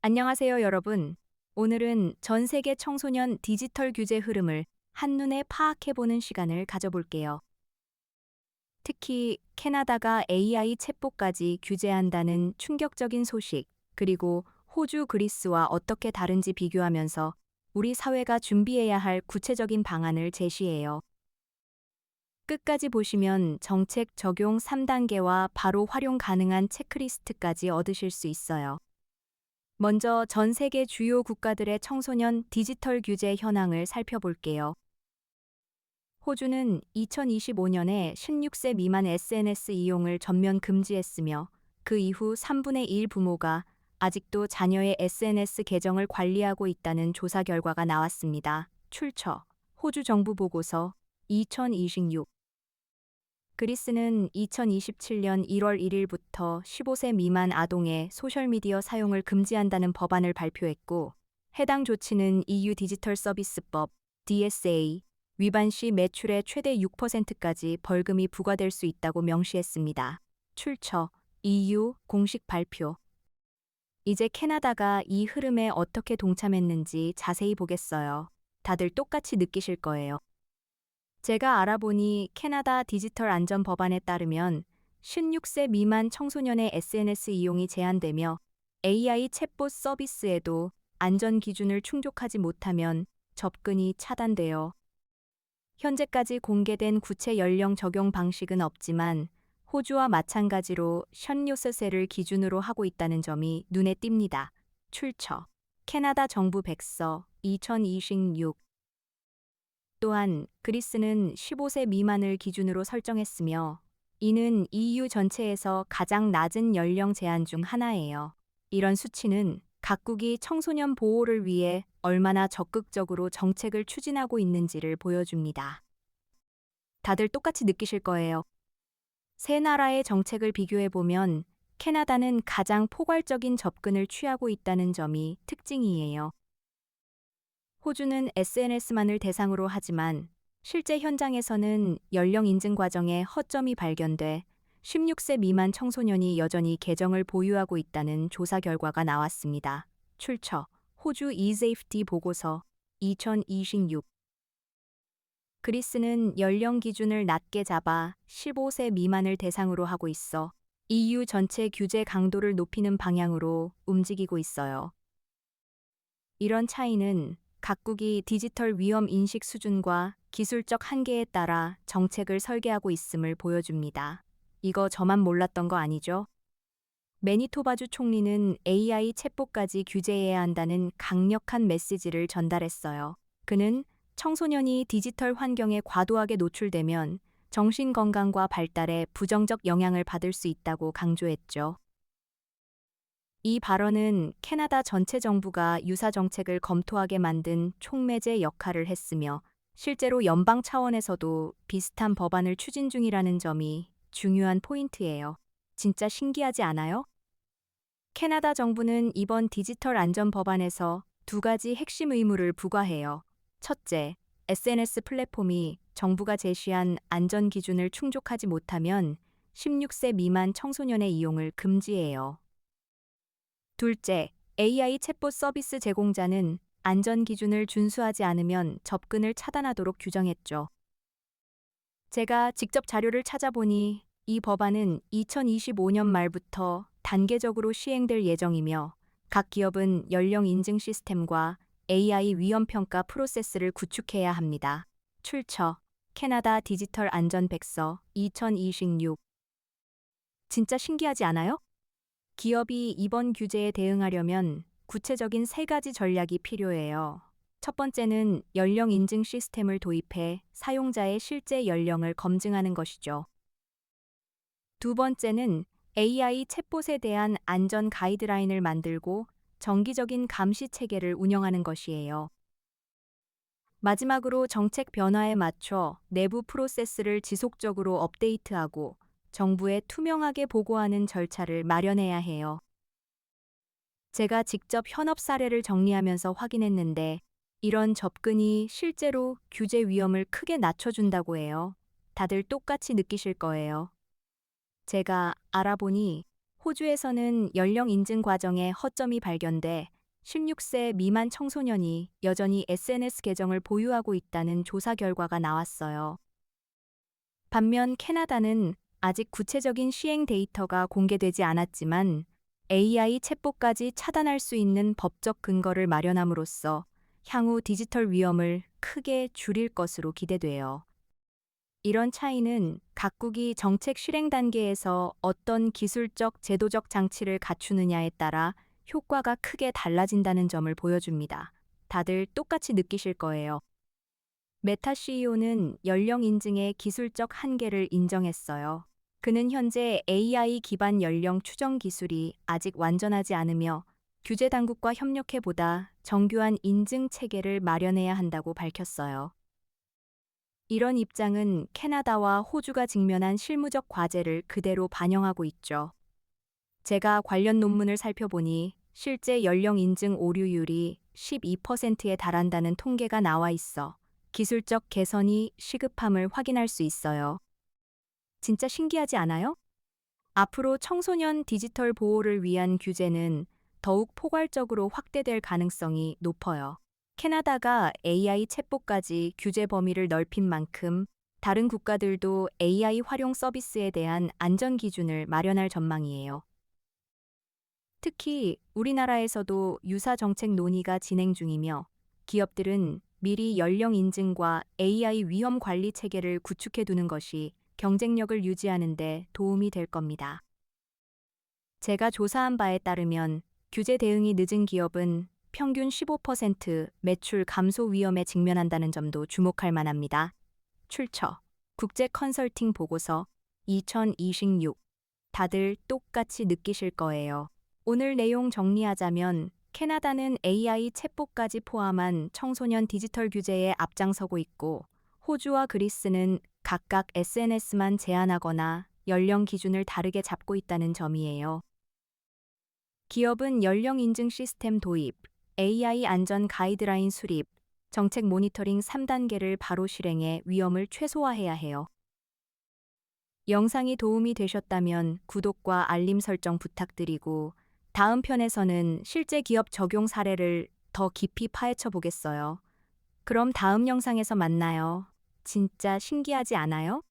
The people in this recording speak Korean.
안녕하세요, 여러분. 오늘은 전 세계 청소년 디지털 규제 흐름을 한눈에 파악해보는 시간을 가져볼게요. 특히 캐나다가 AI 챗봇까지 규제한다는 충격적인 소식, 그리고 호주, 그리스와 어떻게 다른지 비교하면서 우리 사회가 준비해야 할 구체적인 방안을 제시해요. 끝까지 보시면 정책 적용 3단계와 바로 활용 가능한 체크리스트까지 얻으실 수 있어요. 먼저 전 세계 주요 국가들의 청소년 디지털 규제 현황을 살펴볼게요. 호주는 2025년에 16세 미만 SNS 이용을 전면 금지했으며 그 이후 3분의 1 부모가 아직도 자녀의 SNS 계정을 관리하고 있다는 조사 결과가 나왔습니다. 출처 호주 정부 보고서 2026. 그리스는 2027년 1월 1일부터 15세 미만 아동의 소셜미디어 사용을 금지한다는 법안을 발표했고, 해당 조치는 EU 디지털 서비스법 DSA 위반 시 매출의 최대 6%까지 벌금이 부과될 수 있다고 명시했습니다. 출처 EU 공식 발표. 이제 캐나다가 이 흐름에 어떻게 동참했는지 자세히 보겠어요. 다들 똑같이 느끼실 거예요. 제가 알아보니 캐나다 디지털 안전 법안에 따르면 16세 미만 청소년의 SNS 이용이 제한되며 AI 챗봇 서비스에도 안전 기준을 충족하지 못하면 접근이 차단돼요. 현재까지 공개된 구체 연령 적용 방식은 없지만 호주와 마찬가지로 션요서세를 기준으로 하고 있다는 점이 눈에 띕니다. 출처 캐나다 정부 백서 2026. 또한 그리스는 15세 미만을 기준으로 설정했으며 이는 EU 전체에서 가장 낮은 연령 제한 중 하나예요. 이런 수치는 각국이 청소년 보호를 위해 얼마나 적극적으로 정책을 추진하고 있는지를 보여줍니다. 다들 똑같이 느끼실 거예요. 세 나라의 정책을 비교해보면 캐나다는 가장 포괄적인 접근을 취하고 있다는 점이 특징이에요. 호주는 SNS만을 대상으로 하지만 실제 현장에서는 연령 인증 과정에 허점이 발견돼 16세 미만 청소년이 여전히 계정을 보유하고 있다는 조사 결과가 나왔습니다. 출처 호주 eSafety 보고서 2026. 그리스는 연령 기준을 낮게 잡아 15세 미만을 대상으로 하고 있어 EU 전체 규제 강도를 높이는 방향으로 움직이고 있어요. 이런 차이는 각국이 디지털 위험 인식 수준과 기술적 한계에 따라 정책을 설계하고 있음을 보여줍니다. 이거 저만 몰랐던 거 아니죠? 매니토바주 총리는 AI 챗봇까지 규제해야 한다는 강력한 메시지를 전달했어요. 그는 청소년이 디지털 환경에 과도하게 노출되면 정신 건강과 발달에 부정적 영향을 받을 수 있다고 강조했죠. 이 발언은 캐나다 전체 정부가 유사 정책을 검토하게 만든 촉매제 역할을 했으며 실제로 연방 차원에서도 비슷한 법안을 추진 중이라는 점이 중요한 포인트예요. 진짜 신기하지 않아요? 캐나다 정부는 이번 디지털 안전 법안에서 두 가지 핵심 의무를 부과해요. 첫째, SNS 플랫폼이 정부가 제시한 안전 기준을 충족하지 못하면 16세 미만 청소년의 이용을 금지해요. 둘째, AI 챗봇 서비스 제공자는 안전 기준을 준수하지 않으면 접근을 차단하도록 규정했죠. 제가 직접 자료를 찾아보니 이 법안은 2025년 말부터 단계적으로 시행될 예정이며 각 기업은 연령 인증 시스템과 AI 위험 평가 프로세스를 구축해야 합니다. 출처 캐나다 디지털 안전 백서 2026. 진짜 신기하지 않아요? 기업이 이번 규제에 대응하려면 구체적인 세 가지 전략이 필요해요. 첫 번째는 연령 인증 시스템을 도입해 사용자의 실제 연령을 검증하는 것이죠. 두 번째는 AI 챗봇에 대한 안전 가이드라인을 만들고 정기적인 감시 체계를 운영하는 것이에요. 마지막으로 정책 변화에 맞춰 내부 프로세스를 지속적으로 업데이트하고 정부에 투명하게 보고하는 절차를 마련해야 해요. 제가 직접 현업 사례를 정리하면서 확인했는데 이런 접근이 실제로 규제 위험을 크게 낮춰준다고 해요. 다들 똑같이 느끼실 거예요. 제가 알아보니 호주에서는 연령 인증 과정에 허점이 발견돼 16세 미만 청소년이 여전히 SNS 계정을 보유하고 있다는 조사 결과가 나왔어요. 반면 캐나다는 아직 구체적인 시행 데이터가 공개되지 않았지만 AI 챗봇까지 차단할 수 있는 법적 근거를 마련함으로써 향후 디지털 위험을 크게 줄일 것으로 기대돼요. 이런 차이는 각국이 정책 실행 단계에서 어떤 기술적, 제도적 장치를 갖추느냐에 따라 효과가 크게 달라진다는 점을 보여줍니다. 다들 똑같이 느끼실 거예요. 메타 CEO는 연령 인증의 기술적 한계를 인정했어요. 그는 현재 AI 기반 연령 추정 기술이 아직 완전하지 않으며 규제 당국과 협력해보다 정교한 인증 체계를 마련해야 한다고 밝혔어요. 이런 입장은 캐나다와 호주가 직면한 실무적 과제를 그대로 반영하고 있죠. 제가 관련 논문을 살펴보니 실제 연령 인증 오류율이 12%에 달한다는 통계가 나와 있어 기술적 개선이 시급함을 확인할 수 있어요. 진짜 신기하지 않아요? 앞으로 청소년 디지털 보호를 위한 규제는 더욱 포괄적으로 확대될 가능성이 높아요. 캐나다가 AI 챗봇까지 규제 범위를 넓힌 만큼 다른 국가들도 AI 활용 서비스에 대한 안전 기준을 마련할 전망이에요. 특히 우리나라에서도 유사 정책 논의가 진행 중이며 기업들은 미리 연령 인증과 AI 위험 관리 체계를 구축해 두는 것이 경쟁력을 유지하는 데 도움이 될 겁니다. 제가 조사한 바에 따르면 규제 대응이 늦은 기업은 평균 15% 매출 감소 위험에 직면한다는 점도 주목할 만합니다. 출처 국제 컨설팅 보고서 2026. 다들 똑같이 느끼실 거예요. 오늘 내용 정리하자면 캐나다는 AI 챗봇까지 포함한 청소년 디지털 규제에 앞장서고 있고 호주와 그리스는 각각 SNS만 제한하거나 연령 기준을 다르게 잡고 있다는 점이에요. 기업은 연령 인증 시스템 도입, AI 안전 가이드라인 수립, 정책 모니터링 3단계를 바로 실행해 위험을 최소화해야 해요. 영상이 도움이 되셨다면 구독과 알림 설정 부탁드리고 다음 편에서는 실제 기업 적용 사례를 더 깊이 파헤쳐 보겠어요. 그럼 다음 영상에서 만나요. 진짜 신기하지 않아요?